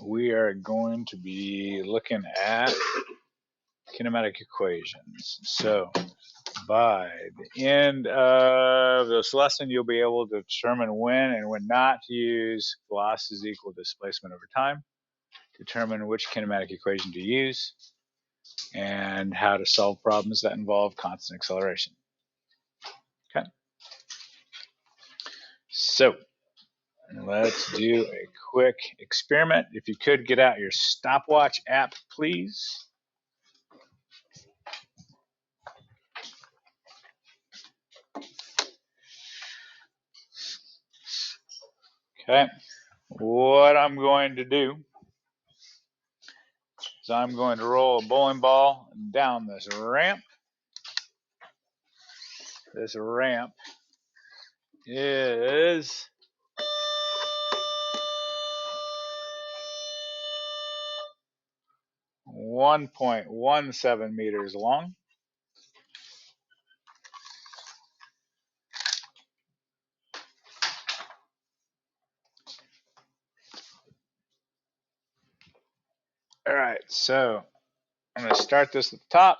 we are going to be looking at kinematic equations. So by the end of this lesson, you'll be able to determine when and when not to use velocity is equal to displacement over time, determine which kinematic equation to use, and how to solve problems that involve constant acceleration. Okay. So let's do a quick experiment. If you could get out your stopwatch app, please. Okay. What I'm going to do is I'm going to roll a bowling ball down this ramp. This ramp is 1.17 meters long. All right, so I'm going to start this at the top.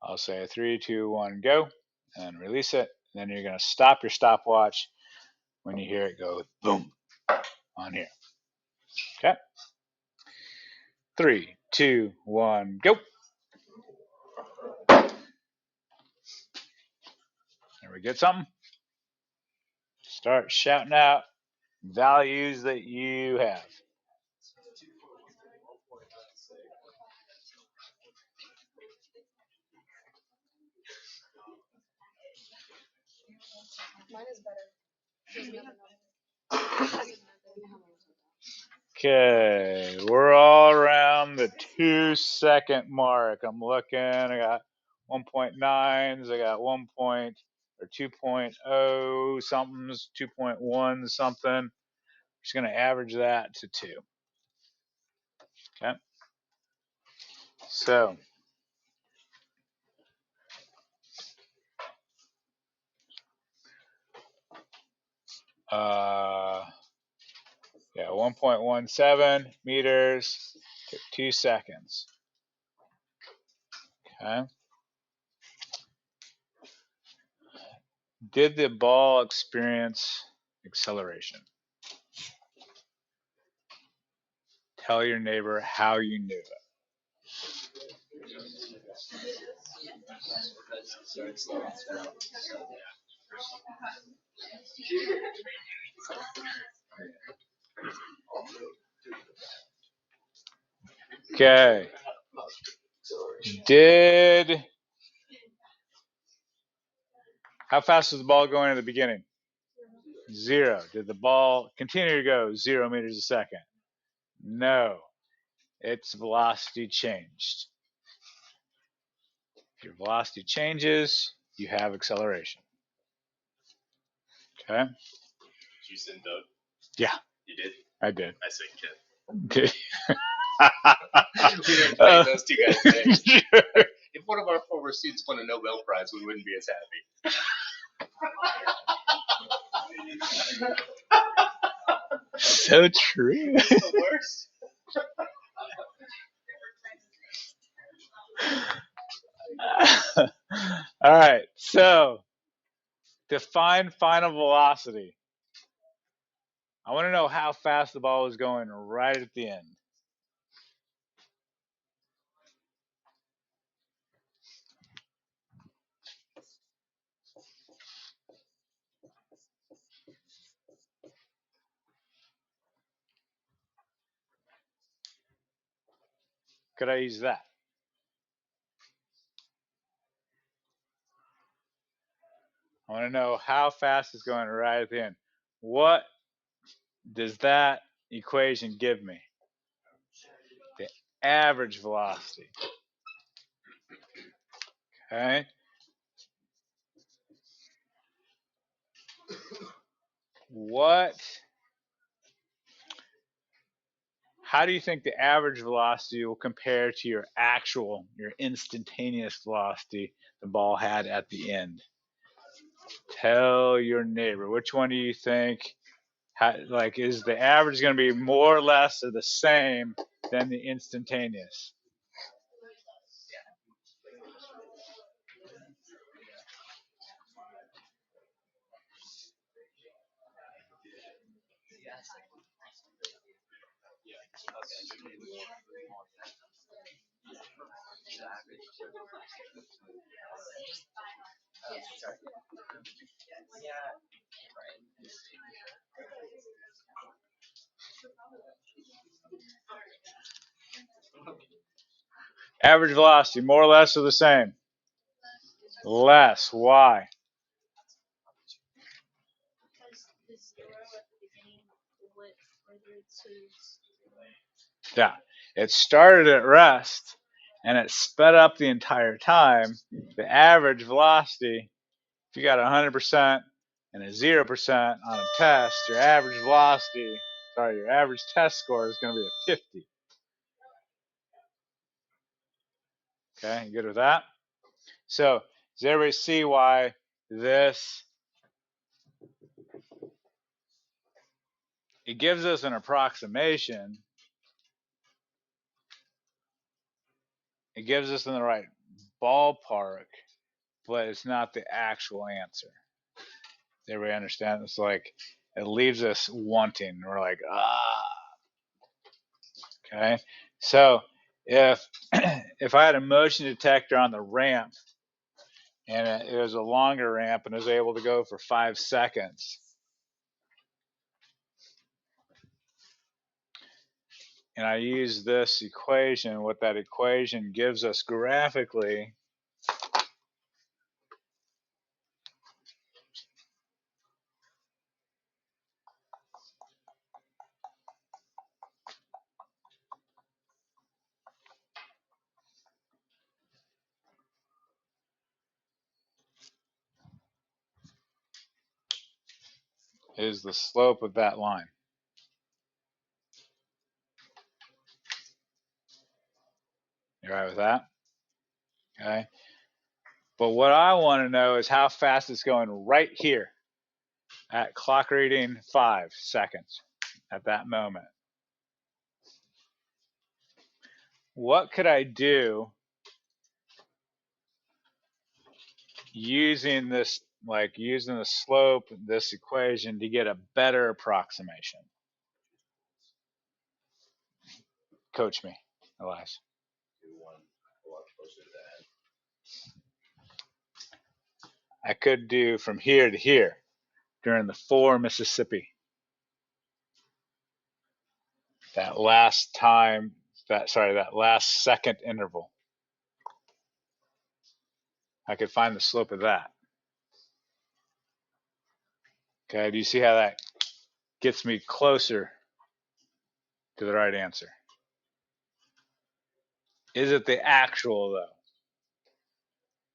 I'll say 3, 2, 1, go, and release it. Then you're going to stop your stopwatch when you hear it go boom on here. Okay. 3, 2, 1, go. There we get something. Start shouting out values that you have. Mine is better. Okay, we're all around the 2-second mark. I'm looking, I got 1.9s, I got 2.0 somethings, 2.1 something. Just gonna average that to 2. Okay, so yeah, 1.17 meters to 2 seconds. Okay. Did the ball experience acceleration? Tell your neighbor how you knew it. Okay. How fast was the ball going in the beginning? 0. Did the ball continue to go 0 meters a second? No. Its velocity changed. If your velocity changes, you have acceleration. Okay. Did you send Doug? Yeah. You did? I did. I sent Kid. Okay. We didn't play those two guys today. Sure. If one of our former students won a Nobel Prize, we wouldn't be as happy. So true. It's the worst. All right, so define final velocity. I want to know how fast the ball was going right at the end. Could I use that? I want to know how fast it's going right at the end. What does that equation give me? The average velocity. Okay. How do you think the average velocity will compare to your instantaneous velocity the ball had at the end? Tell your neighbor, which one do you think Like, is the average going to be more or less or the same than the instantaneous? Average velocity, more or less or the same? Less. Why? Yeah. It started at rest and it sped up the entire time. The average velocity, if you got 100% and a 0% on a test, your average velocity, your average test score is going to be a 50. Okay, you good with that? So, does everybody see why this, it gives us an approximation. It gives us in the right ballpark, but it's not the actual answer. Does everybody understand? It's like, it leaves us wanting. We're like, okay. So, if if I had a motion detector on the ramp and it was a longer ramp and was able to go for 5 seconds, and I use this equation, what that equation gives us graphically is the slope of that line. You all right with that? Okay. But what I want to know is how fast it's going right here at clock reading 5 seconds at that moment. What could I do using this, like using the slope, this equation to get a better approximation? Coach me, Elias. I could do from here to here during the 4 Mississippi. That last time, that last second interval. I could find the slope of that. Okay, do you see how that gets me closer to the right answer? Is it the actual though?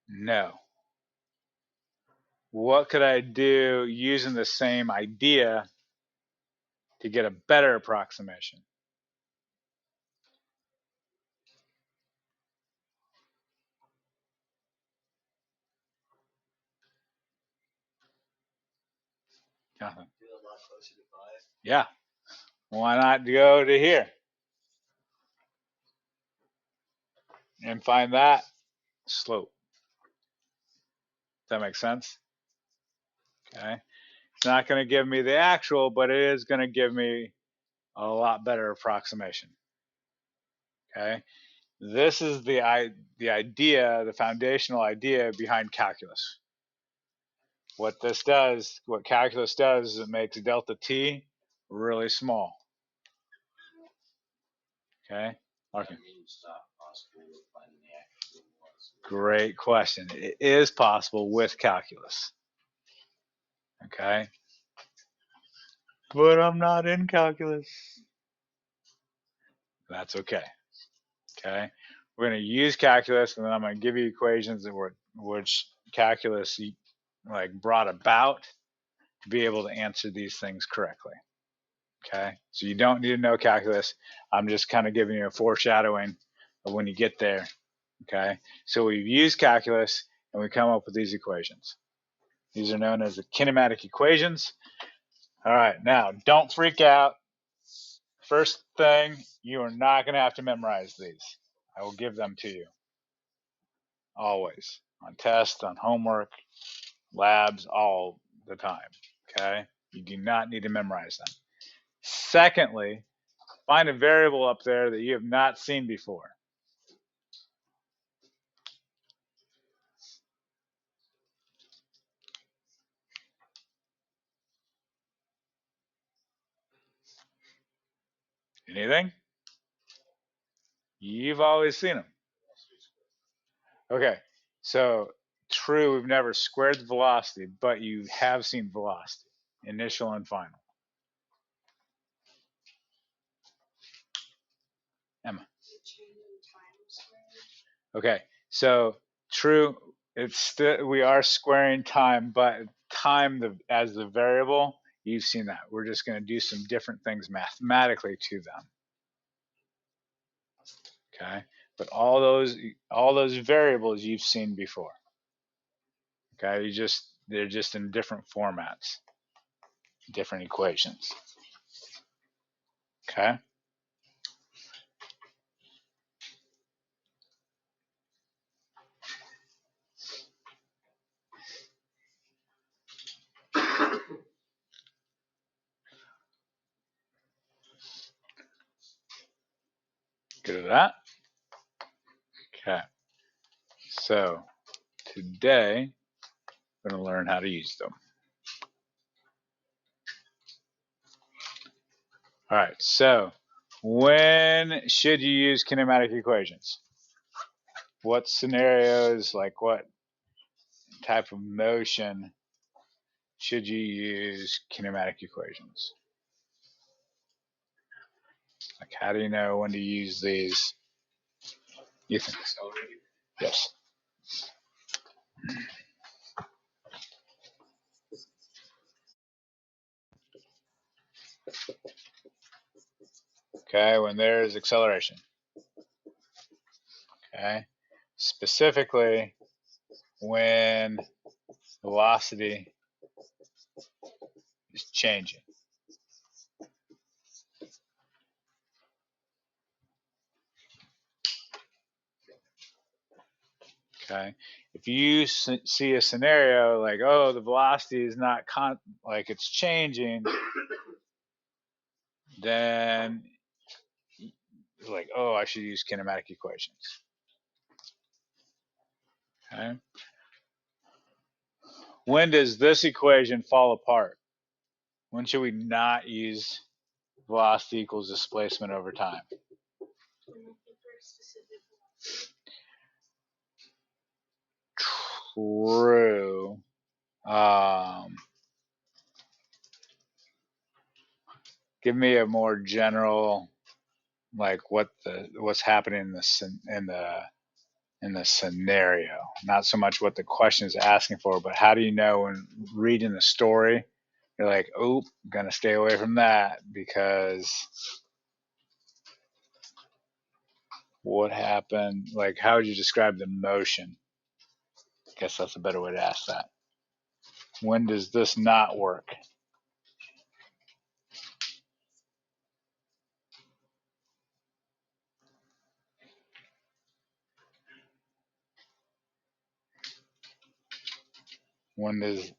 No. What could I do using the same idea to get a better approximation? Nothing. Yeah. Why not go to here and find that slope? Does that make sense? Okay. It's not going to give me the actual, but it is going to give me a lot better approximation. Okay. This is the idea, the foundational idea behind calculus. What this does, what calculus does, is it makes delta t really small. Okay. Okay. Great question. It is possible with calculus. Okay. But I'm not in calculus. That's okay. Okay. We're going to use calculus, and then I'm going to give you equations that were which calculus like brought about to be able to answer these things correctly. Okay. So you don't need to know calculus. I'm just kind of giving you a foreshadowing of when you get there. Okay. So we've used calculus and we come up with these equations. These are known as the kinematic equations. All right, now don't freak out. First thing, you are not going to have to memorize these. I will give them to you. Always. On tests, on homework, labs, all the time. Okay? You do not need to memorize them. Secondly, find a variable up there that you have not seen before. Anything? You've always seen them. Okay, so true, we've never squared the velocity, but you have seen velocity, initial and final. Emma. Okay, so true, it's still we are squaring time, but time as the variable, you've seen that. We're just going to do some different things mathematically to them. Okay, but all those variables you've seen before. Okay, they're just in different formats, different equations. Okay. Good at that. Okay. So today we're going to learn how to use them. All right. So when should you use kinematic equations? What scenarios, like what type of motion should you use kinematic equations? Like how do you know when to use these? Ethan. Yes. Okay, when there's acceleration. Okay. Specifically when velocity is changing. Okay. If you see a scenario like, oh, the velocity is not like it's changing, then like, oh, I should use kinematic equations. Okay. When does this equation fall apart? When should we not use velocity equals displacement over time? True. Give me a more general, like what's happening in the scenario. Not so much what the question is asking for, but how do you know when reading the story, you're like, oh, I'm gonna stay away from that because what happened? Like, how would you describe the motion? I guess that's a better way to ask that. When does this not work? When does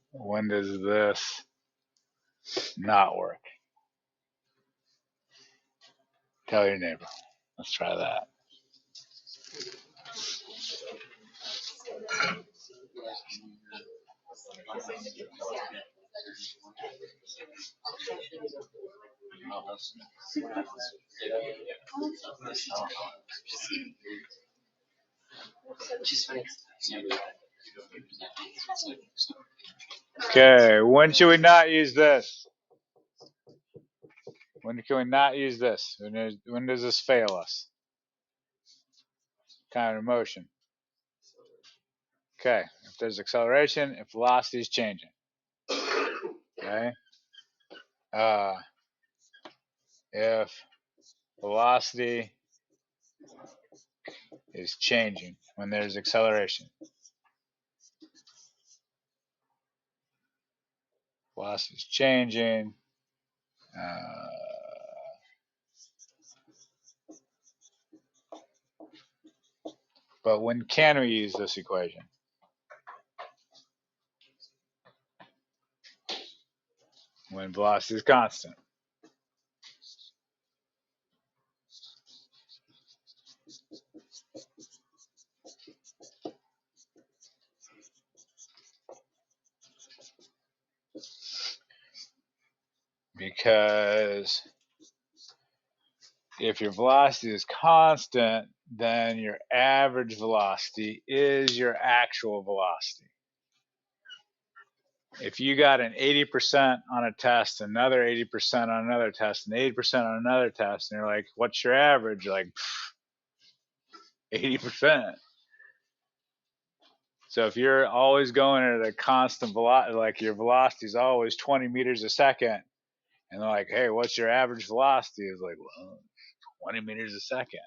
this not work? Tell your neighbor. Let's try that. Okay, when should we not use this? When can we not use this? When does this fail us? Kind of motion. Okay, if there's acceleration, if velocity is changing. Okay. If velocity is changing when there's acceleration. Velocity is changing But when can we use this equation? When velocity is constant. Because if your velocity is constant, then your average velocity is your actual velocity. If you got an 80% on a test, another 80% on another test, and 80% on another test, and you're like, what's your average? You're like, 80%. So if you're always going at a constant velocity, like your velocity is always 20 meters a second, and they're like, hey, what's your average velocity? It's like, well, 20 meters a second.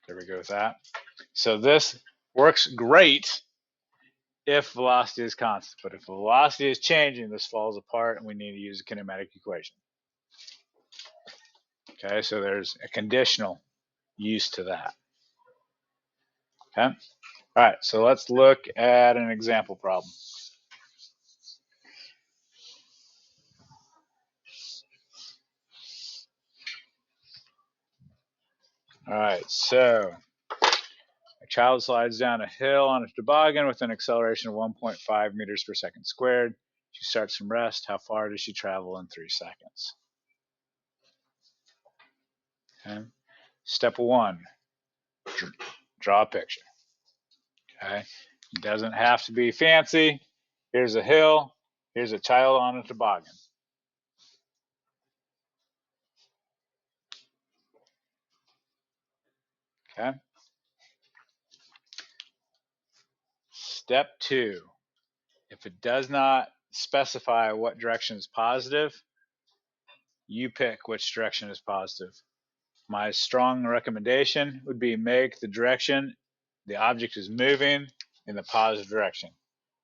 There we go with that. So this works great if velocity is constant, but if velocity is changing, this falls apart and we need to use a kinematic equation. Okay, so there's a conditional use to that. Okay, all right, so let's look at an example problem. All right, so a child slides down a hill on a toboggan with an acceleration of 1.5 meters per second squared. She starts from rest. How far does she travel in 3 seconds? Okay. Step 1, draw a picture. Okay, it doesn't have to be fancy. Here's a hill. Here's a child on a toboggan. Okay. Step 2, if it does not specify what direction is positive, you pick which direction is positive. My strong recommendation would be make the direction the object is moving in the positive direction.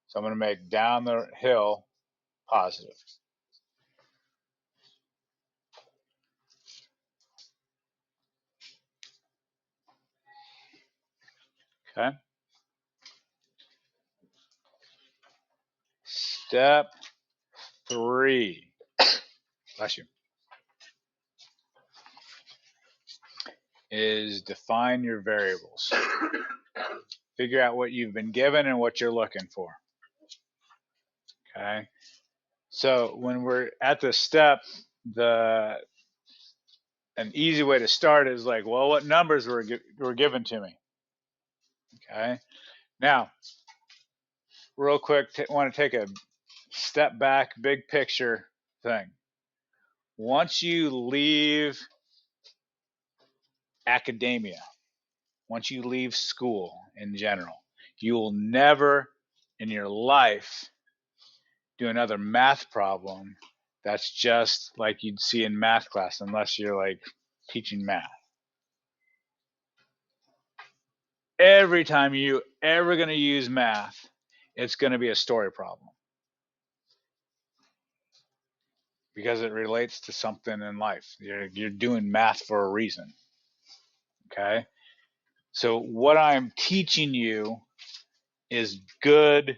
So I'm going to make down the hill positive. Okay. Step 3. Bless you. Is define your variables. Figure out what you've been given and what you're looking for. Okay. So when we're at this step, an easy way to start is like, well, what numbers were given to me? Okay. Now, real quick, want to take a step back, big picture thing. Once you leave academia, once you leave school in general, you will never in your life do another math problem that's just like you'd see in math class, unless you're like teaching math. Every time you ever going to use math, it's going to be a story problem because it relates to something in life. You're doing math for a reason. Okay. So what I'm teaching you is good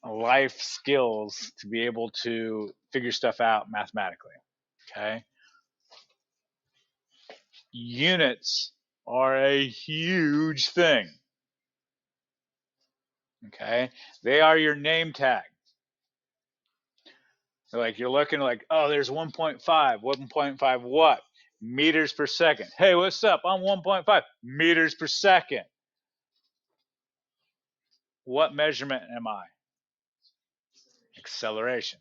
life skills to be able to figure stuff out mathematically. Okay. Units are a huge thing. Okay. They are your name tag. Like you're looking like, oh, there's 1.5. 1.5 what? Meters per second. Hey, what's up? I'm 1.5 meters per second. What measurement am I? Acceleration.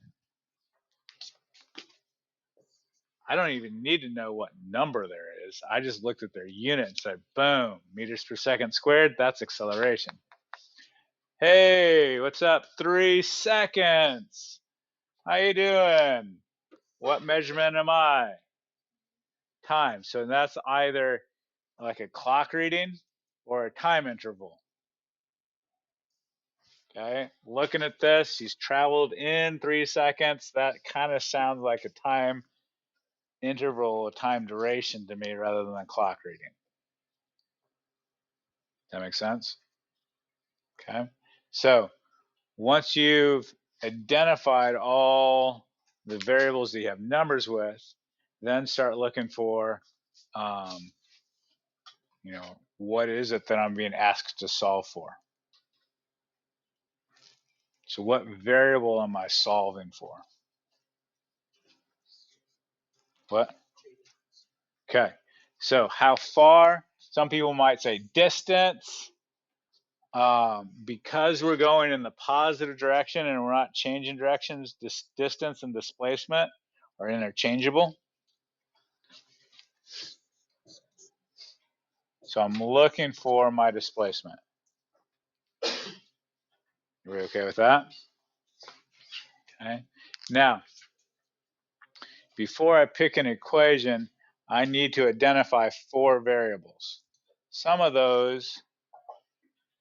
I don't even need to know what number there is. I just looked at their unit and said, boom, meters per second squared, that's acceleration. Hey, what's up? 3 seconds. How you doing? What measurement am I? Time. So that's either like a clock reading or a time interval. Okay, looking at this, he's traveled in 3 seconds. That kind of sounds like a time interval, a time duration to me rather than a clock reading. That makes sense? Okay, so once you've identified all the variables that you have numbers with, then start looking for, you know, what is it that I'm being asked to solve for? So what variable am I solving for? What? Okay, so how far? Some people might say distance. Because we're going in the positive direction and we're not changing directions, this distance and displacement are interchangeable. So I'm looking for my displacement. Are we okay with that? Okay. Now, before I pick an equation, I need to identify 4 variables. Some of those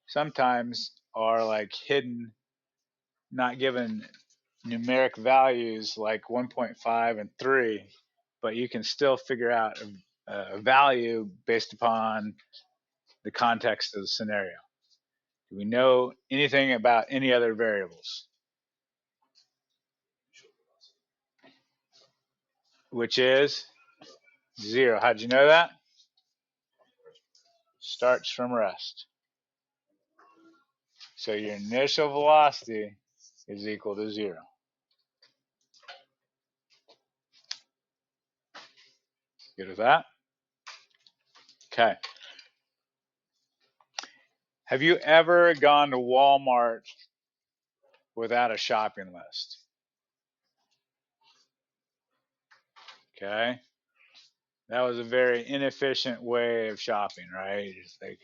sometimes are like hidden, not given numeric values like 1.5 and 3, but you can still figure out a value based upon the context of the scenario. Do we know anything about any other variables? Which is 0. How'd you know that? Starts from rest. So your initial velocity is equal to 0. Good with that? Okay. Have you ever gone to Walmart without a shopping list? Okay. That was a very inefficient way of shopping, right? It's like,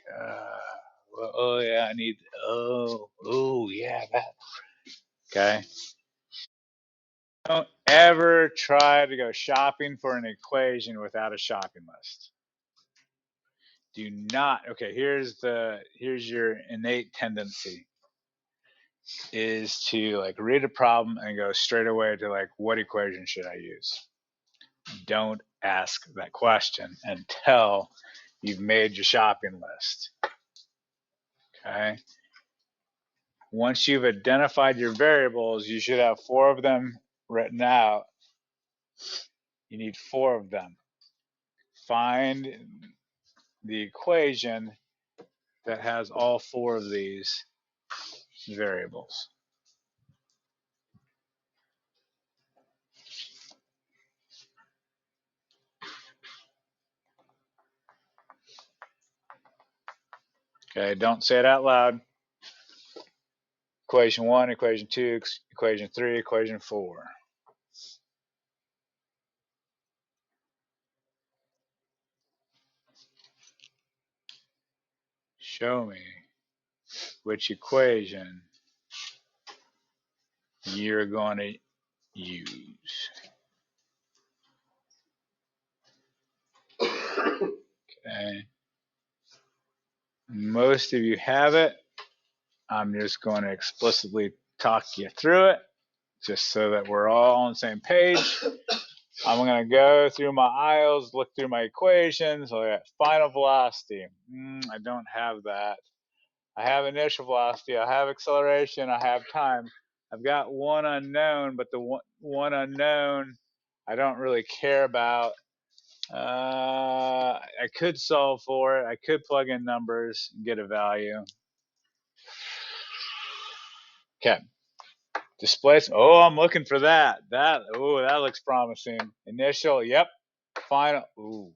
well, oh yeah, I need, oh yeah, that. Okay. Don't ever try to go shopping for an equation without a shopping list. Do not. Okay, here's your innate tendency is to like read a problem and go straight away to like, what equation should I use? Don't ask that question until you've made your shopping list. Okay. Once you've identified your variables, you should have 4 of them written out. You need 4 of them. Find the equation that has all 4 of these variables. Okay, don't say it out loud. Equation 1, equation 2, equation 3, equation 4. Show me which equation you're going to use. Okay. Most of you have it. I'm just going to explicitly talk you through it just so that we're all on the same page. I'm going to go through my aisles, look through my equations. I got final velocity. I don't have that. I have initial velocity. I have acceleration. I have time. I've got one unknown, but the one unknown I don't really care about. I could solve for it. I could plug in numbers and get a value. Okay. Displacement. Oh, I'm looking for that. That looks promising. Initial. Yep. Final. Ooh,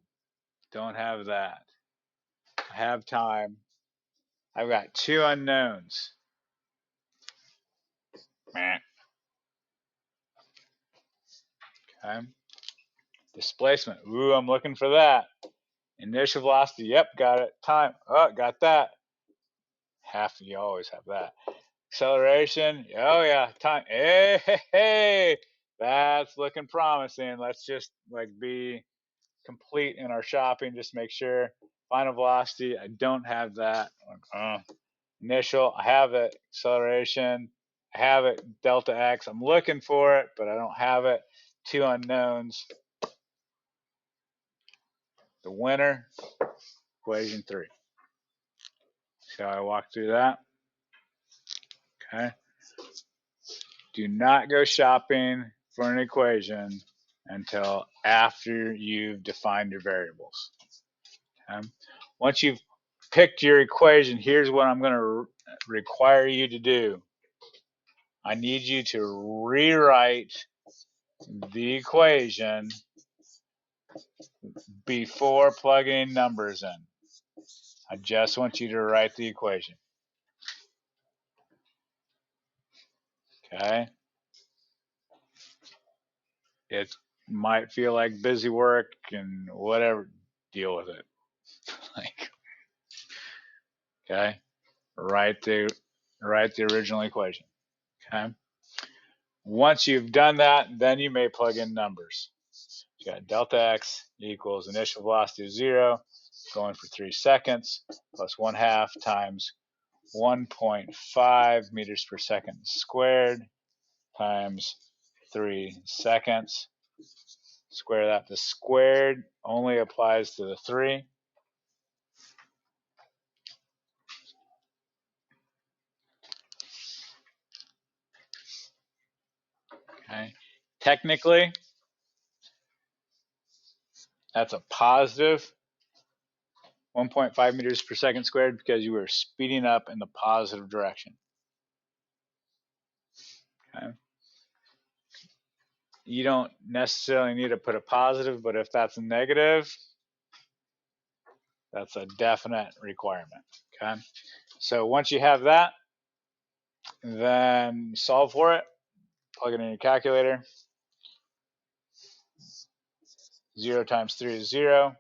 don't have that. I have time. I've got 2 unknowns. Okay. Displacement. Ooh, I'm looking for that. Initial velocity. Yep, got it. Time. Oh, got that. Half of you always have that. Acceleration. Oh yeah. Time. Hey, hey, hey. That's looking promising. Let's just like be complete in our shopping. Just make sure. Final velocity. I don't have that. initial, I have it, acceleration, I have it, delta x, I'm looking for it, but I don't have it, two unknowns. The winner, equation 3. See how I walk through that? Okay. Do not go shopping for an equation until after you've defined your variables. Okay? Once you've picked your equation, here's what I'm going to require you to do. I need you to rewrite the equation before plugging numbers in. I just want you to write the equation. Okay? It might feel like busy work and whatever. Deal with it. Like, okay? Write the original equation. Okay? Once you've done that, then you may plug in numbers. You got delta x equals initial velocity of 0, going for 3 seconds, plus 1/2 times 1.5 meters per second squared times 3 seconds. Square that. The squared only applies to the 3. Okay. Technically, that's a positive 1.5 meters per second squared because you were speeding up in the positive direction. Okay. You don't necessarily need to put a positive, but if that's a negative, that's a definite requirement. Okay. So once you have that, then solve for it. Plug it in your calculator. 0 times 3 is 0.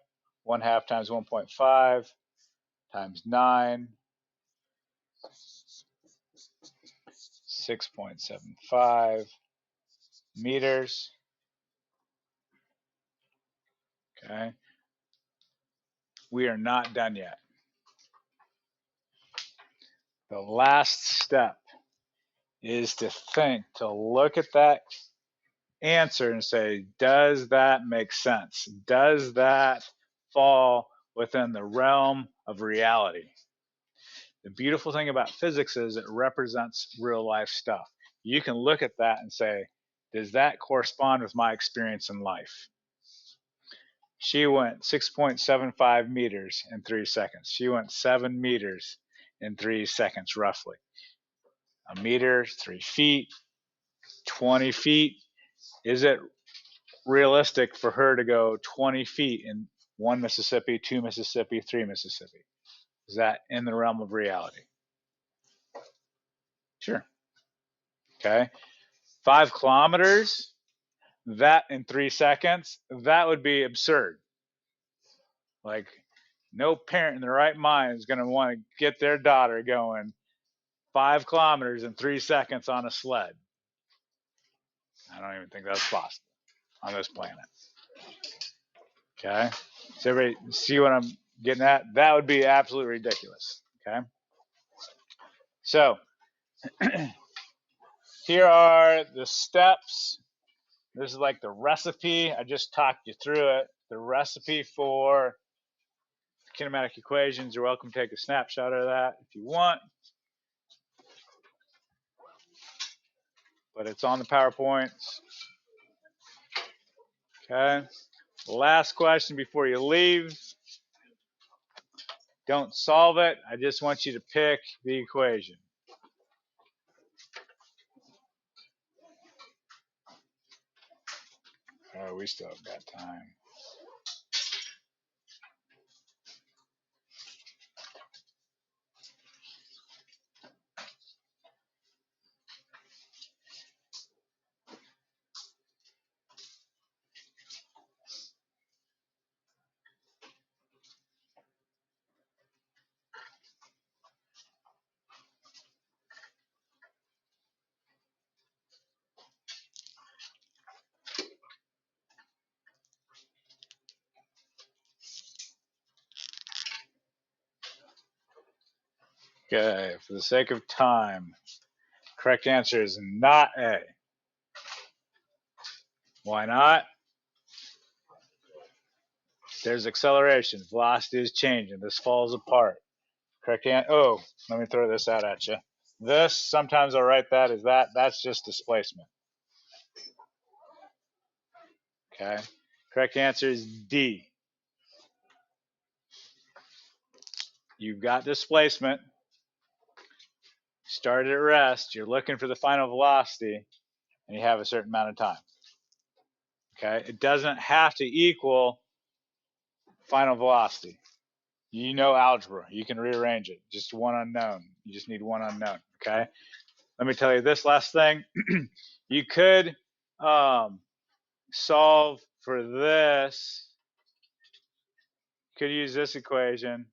1/2 times 1.5 times 9. 6.75 meters. Okay. We are not done yet. The last step is to think, to look at that answer and say, does that make sense? Does that fall within the realm of reality? The beautiful thing about physics is it represents real life stuff. You can look at that and say, does that correspond with my experience in life? She went 6.75 meters in 3 seconds. She went 7 meters in 3 seconds, roughly. A meter, 3 feet, 20 feet. Is it realistic for her to go 20 feet in 1 Mississippi, 2 Mississippi, 3 Mississippi? Is that in the realm of reality? Sure. Okay. 5 kilometers, that in 3 seconds, that would be absurd. Like, no parent in their right mind is going to want to get their daughter going 5 kilometers in 3 seconds on a sled. I don't even think that's possible on this planet. Okay. So everybody see what I'm getting at? That would be absolutely ridiculous. Okay. So here are the steps. This is like the recipe. I just talked you through it. The recipe for kinematic equations. You're welcome to take a snapshot of that if you want. But it's on the PowerPoints. Okay. Last question before you leave. Don't solve it. I just want you to pick the equation. Oh, we still have got time. Okay, for the sake of time, correct answer is not A. Why not? There's acceleration. Velocity is changing. This falls apart. Correct answer. Oh, let me throw this out at you. This, sometimes I'll write that as that. That's just displacement. Okay. Correct answer is D. You've got displacement. Start at rest. You're looking for the final velocity, and you have a certain amount of time. Okay. It doesn't have to equal final velocity. You know algebra. You can rearrange it. Just one unknown. You just need one unknown. Okay. Let me tell you this last thing. You could solve for this. You could use this equation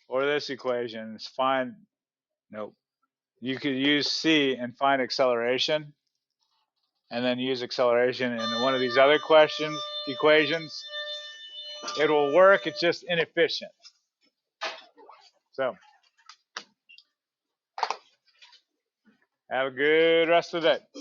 or this equation. It's fine. Nope. You could use C and find acceleration, and then use acceleration in one of these other equations. It will work. It's just inefficient. So have a good rest of the day.